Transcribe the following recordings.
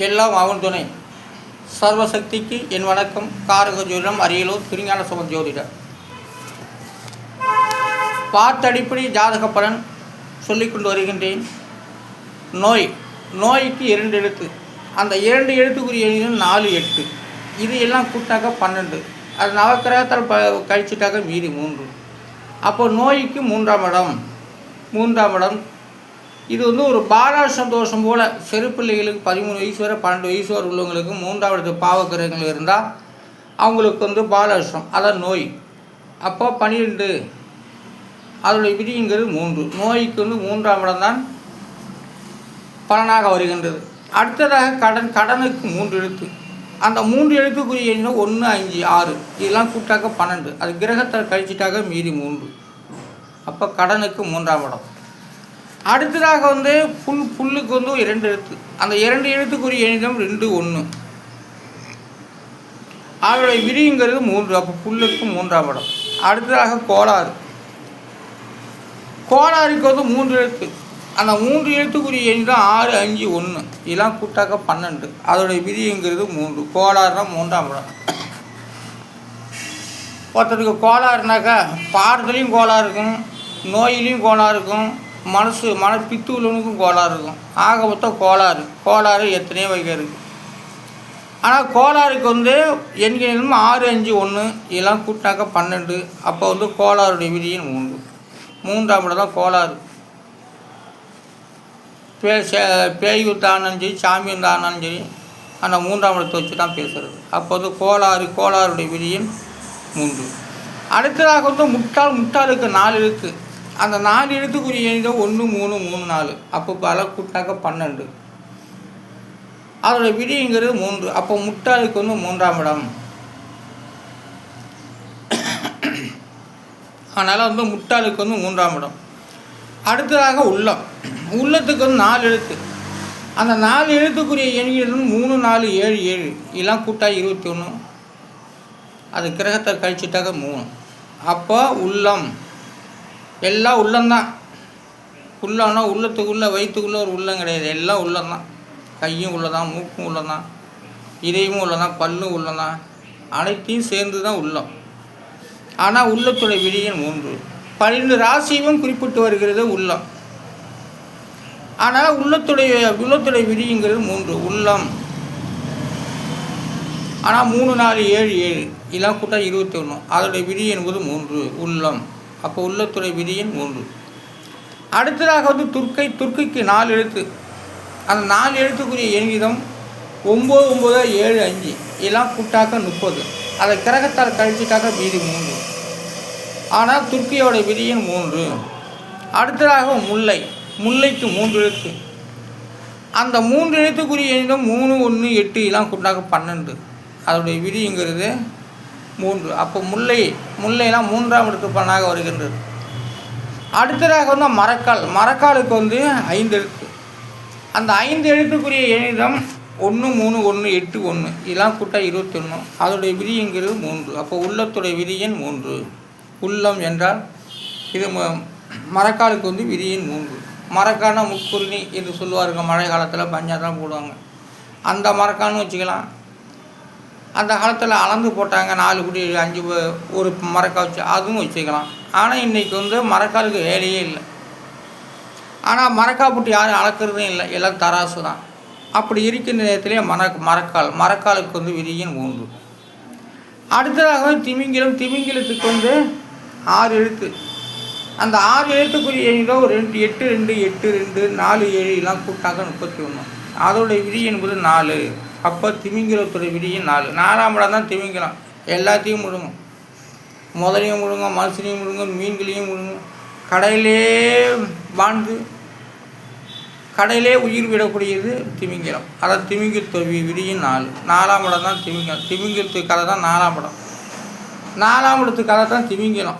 எல்லாம் அவன் துணை. சர்வசக்திக்கு என் வணக்கம். காரக ஜோதிடம், அரியலூர் திருஞான சம்பந்த ஜோதிடர். பார்த்தடிப்படை ஜாதக பலன் சொல்லிக்கொண்டு வருகின்றேன். நோய்க்கு 2 எழுத்து. அந்த 2 எழுத்துக்குரிய எண்ணிலும் 4, 8 இது எல்லாம் கூட்டாக்க 12. அது நவக்கிரகத்தால் கழிச்சிட்டாக்க மீதி 3. அப்போ நோய்க்கு 3ஆம் இடம். இது ஒரு பாலாசம் தோஷம் போல். சிறு பிள்ளைகளுக்கு 13 வயசு வரை 12 வயசு வரை உள்ளவங்களுக்கு 3ஆம் இடத்து பாவக்கிரகங்கள் இருந்தால் அவங்களுக்கு பாலாசம், அதான் நோய். அப்போ 12 அதோடைய விதிங்கிறது 3. நோய்க்கு 3ஆம் இடம் தான் பலனாக வருகின்றது. அடுத்ததாக கடனுக்கு 3 எழுத்து. அந்த 3 எழுத்துக்குரிய எண்ணு 1, 5, 6 இதெல்லாம் கூட்டாக்க 12. அது கிரகத்தை கழிச்சிட்டாக்க மீதி 3. அப்போ கடனுக்கு 3ஆம் இடம். அடுத்ததாக புல்லுக்கு 2 எழுத்து. அந்த 2 எழுத்துக்குரிய எண்ணிடம் 2, 1 அதோடைய விதிங்கிறது 3. அப்போ புல்லுக்கு 3ஆம் இடம். அடுத்ததாக கோளாறுக்கு 3 எழுத்து. அந்த 3 எழுத்துக்குரிய எண் தான் 6, 5, 1 இதெல்லாம் கூட்டாக்க 12. அதோடைய விதிங்கிறது 3. கோளாறுனா 3ஆம் இடம். ஒருத்தருக்கு கோளாறுனாக்கா பாடுதலையும் கோளாறு இருக்கும், நோயிலையும் கோளாறு இருக்கும், மனப்பித்து உள்ளவனுக்கும் கோளாறு இருக்கும். ஆக மொத்தம் கோளாறு எத்தனையோ வகை இருக்குது. ஆனால் கோளாறுக்கு எண்களும் 6, 5, 1 இதெல்லாம் கூட்டாக்க 12. அப்போ கோளாறுடைய விதியின் 3. 3ஆம் இடம் தான் கோளாறு. பேய் தானாலும் சரி, சாமி தானாலும் சரி, அந்த 3ஆம் இடத்தை வச்சு தான் பேசுகிறது. அப்போது கோளாறுடைய விதியின் 3. அடுத்ததாக முட்டாளுக்கு 4 எழுத்து. அந்த 4 எழுத்துக்குரிய எண்ணில் 1, 3, 3, 4 அப்போ பல கூட்டாக்க 12. அதோட விதிங்கிறது 3. அப்போ முட்டாளுக்கு 3ஆம் இடம். அதனால் முட்டாளுக்கு 3ஆம் இடம். அடுத்ததாக உள்ளத்துக்கு 4 எழுத்து. அந்த 4 எழுத்துக்குரிய எண்கள் 3, 4, 7, 7 இதெல்லாம் கூட்டா 21. அது கிரகத்தை கழிச்சிட்டாக்க 3. அப்போ எல்லாம் உள்ளம்தான். உள்ளம்னா உள்ளத்துக்குள்ளே வயிற்றுக்குள்ளே ஒரு உள்ளம் கிடையாது. எல்லாம் உள்ளம்தான். கையும் உள்ளதான், மூக்கும் உள்ளதான், இதயமும் உள்ளதான், பல்லும் உள்ளதான், அனைத்தையும் சேர்ந்து தான் உள்ளம். ஆனால் உள்ளத்துடைய விதியின் 3. 12 ராசியும் குறிப்பிட்டு வருகிறது உள்ளம். ஆனால் உள்ளத்துடைய விதிங்கிறது 3 உள்ளம். ஆனால் 3, 4, 7, 7 இதெல்லாம் கூட்டா 21. அதோடைய விதி என்பது 3 உள்ளம். அப்போ உள்ளத்துடைய விதியின் 3. அடுத்ததாக துர்க்கைக்கு 4 எழுத்து. அந்த 4 எழுத்துக்குரிய எண்ணிதம் 9, 9, 7, 5 இதெல்லாம் கூட்டாக்க 30. அதை கிரகத்தால் கழிச்சிட்டாக்க மீதி 3. ஆனால் துர்க்கையோட விதியின் 3. அடுத்ததாக முல்லைக்கு 3 எழுத்து. அந்த 3 எழுத்துக்குரிய எண்ணிதம் 3, 1, 8 இதெல்லாம் கூட்டாக்க 12. அதோடைய விதிங்கிறது 3. அப்போ முல்லையெல்லாம் 3ஆம் இடத்து பலனாக வருகின்றது. அடுத்ததாக மரக்காலுக்கு 5 எழுத்து. அந்த 5 எழுத்துக்குரிய எண்ணிடம் 1, 3, 1, 8, 1 இதெல்லாம் கூட்டா 21. அதோடைய விதிங்கிறது 3. அப்போ உள்ளத்துடைய விதியின் 3. உள்ளம் என்றால் இது மரக்காலுக்கு விதியின் 3. மரக்கான முக்குருணி என்று சொல்லுவார்கள். மழை காலத்தில் பஞ்சாதான் போடுவாங்க. அந்த மரக்கான்னு வச்சுக்கலாம். அந்த காலத்தில் அளந்து போட்டாங்க 4 குடி 5 ஒரு மரக்கா வச்சு அதுவும் வச்சுக்கலாம். ஆனால் இன்றைக்கி மரக்காலுக்கு வேலையே இல்லை. ஆனால் மரக்கா போட்டு யாரும் அளக்கிறதும் இல்லை, எல்லாம் தராசு தான். அப்படி இருக்கின்ற நேரத்திலே மரக்காலுக்கு விதியின் 3. அடுத்ததாக திமிங்கிலத்துக்கு 6 எழுத்து. அந்த 6 எழுத்துக்குரிய எண்ணிலோ 2, 8, 2, 8, 2, 4, 7 எல்லாம் கூட்டாக 31. அதோடைய விதி என்பது 4. அப்போ திமிங்கிலத்துடைய விதியின் 4. 4ஆம் இடம் தான் திமிங்கிலம். எல்லாத்தையும் முழுங்கும். முதலையும் முழுங்கும், மனுஷனையும் முழுங்கும், மீன்களையும் முழுங்கும். கடையிலே உயிர் விடக்கூடியது திமிங்கிலம். அதாவது திமிங்கிலத்துடைய விதியின் 4. 4ஆம் இடம் தான் திமிங்கிலத்து கதை தான் 4ஆம் இடம். 4ஆம் இடத்து கதை தான் திமிங்கிலம்.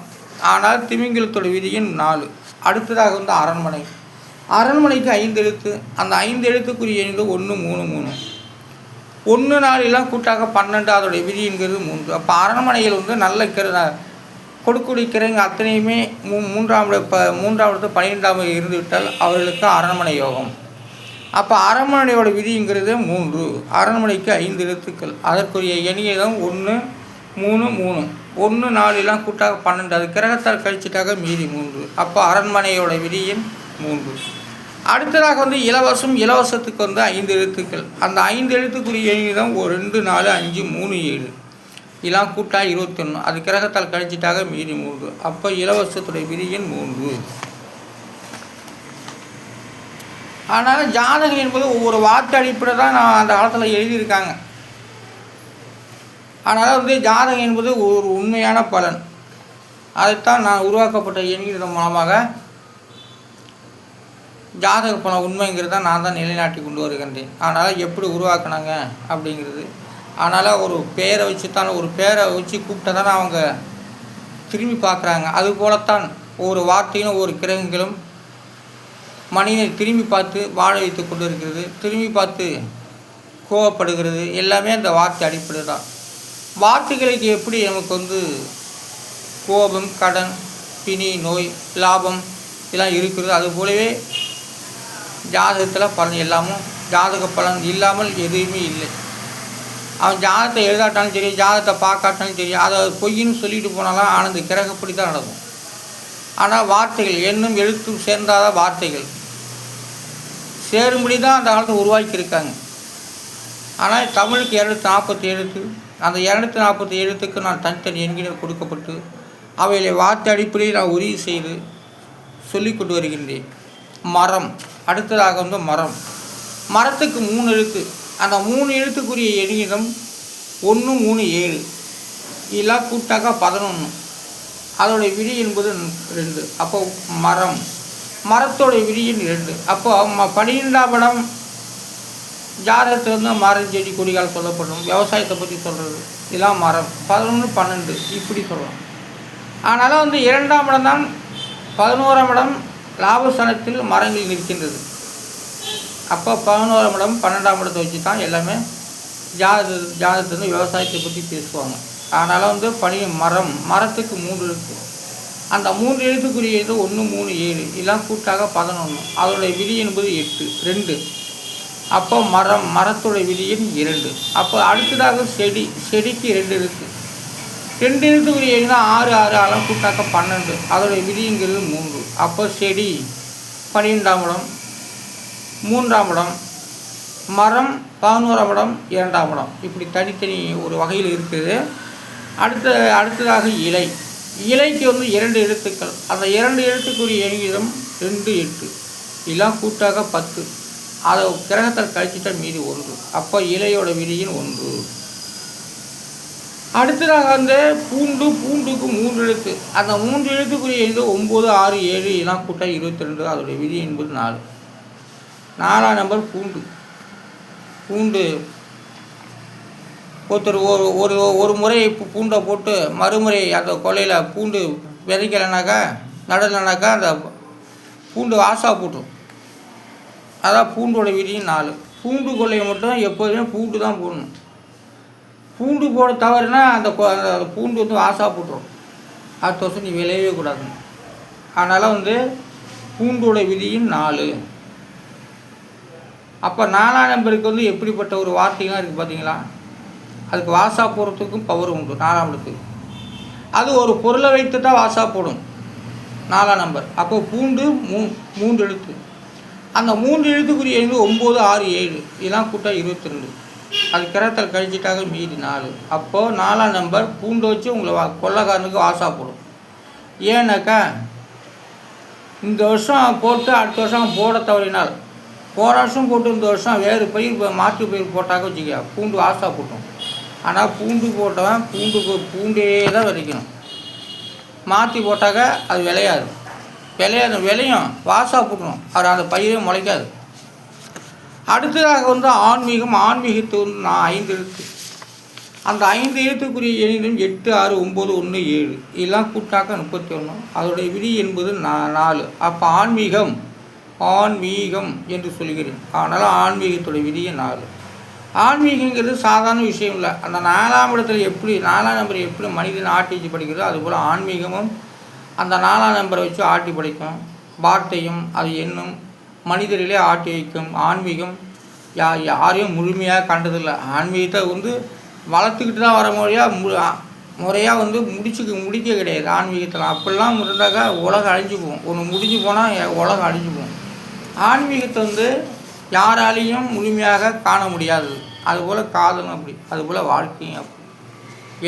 ஆனால் திமிங்கிலத்துடைய விதியின் 4. அடுத்ததாக அரண்மனைக்கு 5 எழுத்து. அந்த 5 எழுத்துக்குரிய எண்ணில் 1, 3, 3 1, 4 எல்லாம் கூட்டாக 12. அதோடைய விதிங்கிறது 3. அப்போ அரண்மனையில் நல்ல கொடுக்குடி கிரகங்க அத்தனையுமே 3ஆம் இடத்து 12ஆம் இருந்துவிட்டால் அவர்களுக்கு அரண்மனை யோகம். அப்போ அரண்மனையோட விதிங்கிறது 3. அரண்மனைக்கு 5 எழுத்துக்கள். அதற்குரிய எண்ணியதும் 1 3 3 1 4 எல்லாம் கூட்டாக 12. அது கிரகத்தால் கழிச்சிட்டாக மீதி 3. அப்போ அரண்மனையோட விதியின் 3. அடுத்ததாக இலவசம். இலவசத்துக்கு 5 எழுத்துக்கள். அந்த 5 எழுத்துக்குரிய எண்ணியதும் 2 4 5 3 7 இதெல்லாம் கூட்டா 21. அது கிரகத்தால் கழிச்சிட்டாக மீதி 3. அப்போ இலவசத்துடைய விதியின் 3. ஆனால் ஜாதகம் என்பது ஒவ்வொரு வார்த்தை அடிப்படையில் தான் நான் அந்த காலத்தில் எழுதியிருக்காங்க. அதனால் ஜாதகம் என்பது ஒரு உண்மையான பலன். அதைத்தான் நான் உருவாக்கப்பட்ட என்கிற மூலமாக ஜாதக பலன் உண்மைங்கிறத நான் தான் நிலைநாட்டி கொண்டு வருகின்றேன். அதனால் எப்படி உருவாக்குனாங்க அப்படிங்கிறது. அதனால் ஒரு பேரை வச்சு தான் ஒரு பேரை வச்சு கூப்பிட்டா தானே அவங்க திரும்பி பார்க்குறாங்க. அதுபோலத்தான் ஒவ்வொரு வார்த்தையும் ஒவ்வொரு கிரகங்களும் மனிதனை திரும்பி பார்த்து வாழ வைத்து கொண்டு இருக்கிறது. திரும்பி பார்த்து கோவப்படுகிறது. எல்லாமே அந்த வார்த்தை அடிப்படை தான். வார்த்தைகளுக்கு எப்படி நமக்கு கோபம், கடன், பிணி, நோய், லாபம் இதெல்லாம் இருக்கிறது. அதுபோலவே ஜாதகத்தில் பலன் எல்லாமும் ஜாதக பலன் இல்லாமல் எதுவுமே இல்லை. அவன் ஜாதகத்தை எழுதாட்டாலும் சரி, ஜாதகத்தை பார்க்காட்டாலும் சரி, அதை பொய்ன்னு சொல்லிட்டு போனாலும் ஆனந்த கிரகப்படி தான் நடக்கும். ஆனால் வார்த்தைகள் எண்ணும் எழுத்தும் சேர்ந்தாத வார்த்தைகள் சேரும்படி தான் அந்த காலத்தை உருவாக்கியிருக்காங்க. ஆனால் தமிழுக்கு 240 எழுத்து. அந்த 240 எழுத்துக்கு நான் தனித்தனி எண்கினர் கொடுக்கப்பட்டு அவைகளை வார்த்தை அடிப்படையில் நான் உறுதி செய்து சொல்லி கொண்டு வருகின்றேன். மரம். அடுத்ததாக மரம். மரத்துக்கு 3 எழுத்து. அந்த 3 எழுத்துக்குரிய எண்ணிடம் 1 3 7 இதெல்லாம் கூட்டாக 11. அதோடைய விதி என்பது 2. அப்போ மரம். மரத்தோடைய விதியின் 2. அப்போ 12ஆம் இடம் ஜாதகத்தில் மரம், செடி, கொடிகள் சொல்லப்படும். விவசாயத்தை பற்றி சொல்கிறது இதெல்லாம் மரம். 11 12 இப்படி சொல்லலாம். அதனால் 2ஆம் இடம் தான் 11ஆம் இடம் லாபஸ்தானத்தில் மரங்கள் நிற்கின்றது. அப்போ 11ஆம் இடம் 12ஆம் இடத்தை வச்சு தான் எல்லாமே ஜாதகத்தில் விவசாயத்தை பற்றி பேசுவாங்க. அதனால் மரம். மரத்துக்கு 3 எழுத்து. அந்த 3 எழுத்துக்குரியது 1 3 7 இதெல்லாம் கூட்டாக 11. அதோடைய விதி என்பது 8 2. அப்போ மரம். மரத்தோடைய விதியின் 2. அப்போ அடுத்ததாக செடி. செடிக்கு 2 எழுத்து. 2 எழுத்துக்குரிய 6 6 அதெல்லாம் கூட்டாக 12. அதோடைய விதிங்கிறது 3. அப்போ செடி 12ஆம் இடம் 3ஆம் இடம், மரம் 11ஆம் இடம் 2ஆம் இடம் இப்படி தனித்தனி ஒரு வகையில் இருக்குது. அடுத்ததாக இலை. இலைக்கு 2 எழுத்துக்கள். அந்த 2 எழுத்துக்குரிய எண்ணிடம் 2 8 இதெல்லாம் கூட்டாக 10. அதை கிரகத்தில் கழிச்சிட்டா மீதி 1. அப்போ இலையோட விதியின் 1. அடுத்ததாக பூண்டு. பூண்டுக்கு 3 எழுத்து. அந்த 3 எழுத்துக்குரிய எண்ணு 9 6 7 இதெல்லாம் கூட்டா 22. அதோடைய விதி என்பது 4. 4ஆம் நம்பர் பூண்டு. பூண்டு ஒருத்தர் ஒரு முறை பூண்டை போட்டு மறுமுறை அந்த கொலையில் பூண்டு விதைக்கலைனாக்கா நடலைனாக்கா அந்த பூண்டு வாசா போட்டுரும். அதான் பூண்டோட விதியும் 4. பூண்டு கொள்ளையை மட்டும் எப்போதுமே பூண்டு தான் போடணும். பூண்டு போட தவறுனா அந்த பூண்டு வாசா போட்டுரும். அடுத்த வருஷம் நீ விளையவே கூடாது. அதனால் பூண்டோட விதியும் 4. அப்போ 4ஆம் நம்பருக்கு எப்படிப்பட்ட ஒரு வார்த்தைகள்லாம் இருக்குது பார்த்தீங்களா? அதுக்கு வாசா போடுறதுக்கும் பவர் உண்டு. 4ஆம் இடத்துக்கு அது ஒரு பொருளை வைத்து தான் வாசா போடும் 4ஆம் நம்பர். அப்போ பூண்டு 3 எழுத்து. அந்த 3 எழுத்துக்குரிய 9 6 7 இதெல்லாம் கூட்டா 22. அது கிரகத்தில் கழிச்சிட்டாக மீதி 4. அப்போது 4ஆம் நம்பர் பூண்டை வச்சு உங்களை கொள்ளைக்காரனுக்கு வாசா போடும். ஏன்னாக்கா இந்த வருஷம் போட்டு அடுத்த வருஷம் போட தவறினால் போன வருஷம் போட்டு இந்த வருஷம் வேறு பயிர் மாற்று பயிர் போட்டாக்க வச்சுக்க பூண்டு வாசா போட்டோம். ஆனால் பூண்டு போட்டவன் பூண்டே தான் விளைக்கணும். மாற்றி போட்டாக்க அது விளையாது. விளையும் வாசா போட்டணும். அது அந்த பயிரே முளைக்காது. அடுத்ததாக ஆன்மீகம். ஆன்மீகத்து 5 எழுத்து. அந்த 5 எழுத்துக்குரிய எண்ணிலும் 8 6 9 1 7 இதெல்லாம் கூட்டாக்க 31. அதோடைய விதி என்பது 4. அப்போ ஆன்மீகம் என்று சொல்கிறேன். அதனால் ஆன்மீகத்துடைய விதியை 4. ஆன்மீகங்கிறது சாதாரண விஷயம் இல்லை. அந்த 4ஆம் இடத்துல எப்படி 4ஆம் நம்பரை எப்படி மனிதன் ஆட்டி படிக்கிறதோ அதுபோல் ஆன்மீகமும் அந்த 4ஆம் நம்பரை வச்சு ஆட்டி படிக்கும். வார்த்தையும் அது எண்ணும் மனிதர்களே ஆட்டி வைக்கும். ஆன்மீகம் யாரையும் முழுமையாக கண்டதில்லை. ஆன்மீகத்தை வந்து வளர்த்துக்கிட்டு தான் வர முறையாக வந்து முடிக்க கிடையாது ஆன்மீகத்தில். அப்படிலாம் இருந்தாக்கா உலகம் அழிஞ்சு போகும். ஒன்று முடிஞ்சு போனால் உலகம் அழிஞ்சு போகும். ஆன்மீகத்தை வந்து யாராலையும் முழுமையாக காண முடியாது. அதுபோல் காதலும் அப்படி, அதுபோல் வாழ்க்கையும் அப்படி,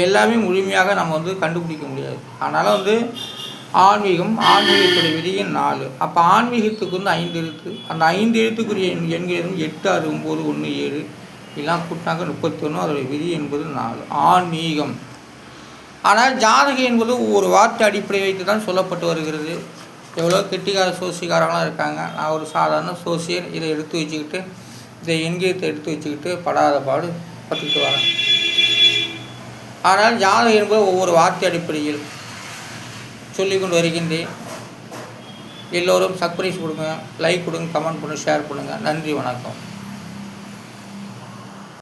எல்லாமே முழுமையாக நம்ம வந்து கண்டுபிடிக்க முடியாது. அதனால் வந்து ஆன்மீகத்துடைய விதியின் 4. அப்போ ஆன்மீகத்துக்கு வந்து 5 எழுத்து. அந்த 5 எழுத்துக்குரிய எண்கள் 8, 6, 9, 1, 7 இதெல்லாம் கூட்டினாக்க 31. அதோடைய விதி என்பது 4 ஆன்மீகம். ஆனால் ஜாதகம் என்பது ஒவ்வொரு வார்த்தை அடிப்படை வைத்து தான் சொல்லப்பட்டு வருகிறது. எவ்வளோ கெட்டிக்கார சோசிக்காரங்களாம் இருக்காங்க. நான் ஒரு சாதாரண சோசியர். இதை எடுத்து வச்சுக்கிட்டு, இதை எண்கியத்தை எடுத்து வச்சுக்கிட்டு படாத பாடு பட்டுக்கிட்டு வரேன். ஆனால் ஜாதகம் என்பது ஒவ்வொரு வார்த்தை அடிப்படையில் சொல்லிக்கொண்டு வருகின்றேன். எல்லோரும் சப்ஸ்கிரைப் கொடுங்க, லைக் கொடுங்க, கமெண்ட் பண்ணுங்கள், ஷேர் பண்ணுங்கள். நன்றி, வணக்கம்.